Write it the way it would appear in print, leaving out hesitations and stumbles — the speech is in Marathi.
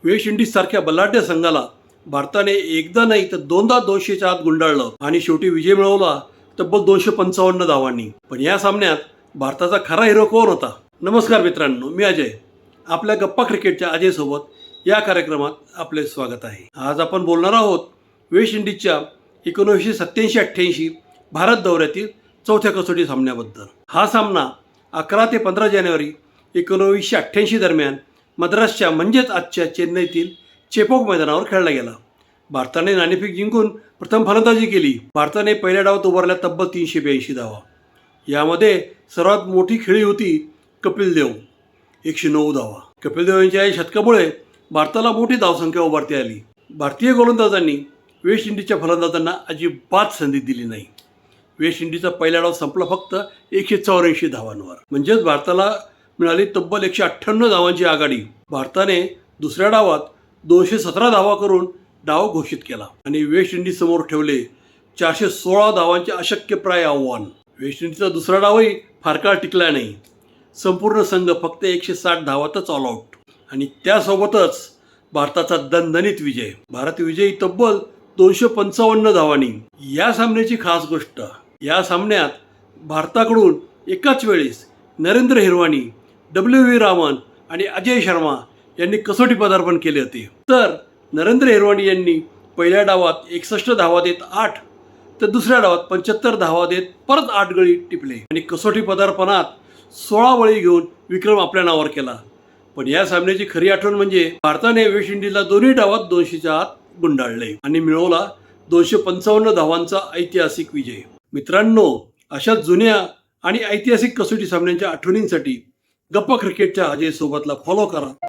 वेस्ट इंडिज सारख्या बलाढ्य संघाला भारताने एकदा नाही तर दोनदा 200च्या आत गुंडाळलं आणि शेवटी विजय मिळवला तब्बल 255 धावांनी. पण या सामन्यात भारताचा खरा हिरो कोण होता? नमस्कार मित्रांनो, मी अजय. आपल्या गप्पा क्रिकेटच्या अजय सोबत या कार्यक्रमात आपले स्वागत आहे. आज आपण बोलणार आहोत वेस्ट इंडिजच्या 1987-88 भारत दौऱ्यातील चौथ्या कसोटी सामन्याबद्दल. हा सामना 11 ते 15 जानेवारी 1988 दरम्यान मद्रासच्या म्हणजेच आजच्या चेन्नईतील चेपॉक मैदानावर खेळला गेला. भारताने नाणेफेक जिंकून प्रथम फलंदाजी केली. भारताने पहिल्या डावात उभारल्या तब्बल 382 धावा. यामध्ये सर्वात मोठी खेळी होती कपिल देव, 109 धावा. कपिल देव यांच्या या शतकामुळे भारताला मोठी धावसंख्या उभारती आली. भारतीय गोलंदाजांनी वेस्ट इंडिजच्या फलंदाजांना अजिबात संधी दिली नाही. वेस्ट इंडिजचा पहिला डाव संपला फक्त 184 धावांवर. म्हणजेच भारताला मिळाली तब्बल 158 धावांची आघाडी. भारताने दुसऱ्या डावात 217 धावा करून डाव घोषित केला आणि वेस्ट इंडिज समोर ठेवले 416 धावांचे अशक्यप्राय आव्हान. वेस्ट इंडिजचा दुसरा डावही फार काळ टिकला नाही. संपूर्ण संघ फक्त 160 धावातच ऑल आऊट आणि त्यासोबतच भारताचा दणदणीत विजय. भारत विजयी तब्बल 255 धावांनी. या सामन्याची खास गोष्ट, या सामन्यात भारताकडून एकाच वेळेस नरेंद्र हिरवानी, WV रामन आणि अजय शर्मा यांनी कसोटी पदार्पण केले होते. तर नरेंद्र हिरवानी यांनी पहिल्या डावात 61 धावा देत 8 तर दुसऱ्या डावात 75 धावा देत परत 8 गडी टिपले आणि कसोटी पदार्पणात 16 बळी घेऊन विक्रम आपल्या नावावर केला. पण या सामन्याची खरी आठवण म्हणजे भारताने वेस्ट इंडिजला दोन्ही डावात 200च्या आत गुंडाळले आणि मिळवला 255 धावांचा ऐतिहासिक विजय. मित्रांनो, अशा जुन्या आणि ऐतिहासिक कसोटी सामन्यांच्या आठवणींसाठी गप्पा क्रिकेटच्या अजय सोबतला फॉलो करा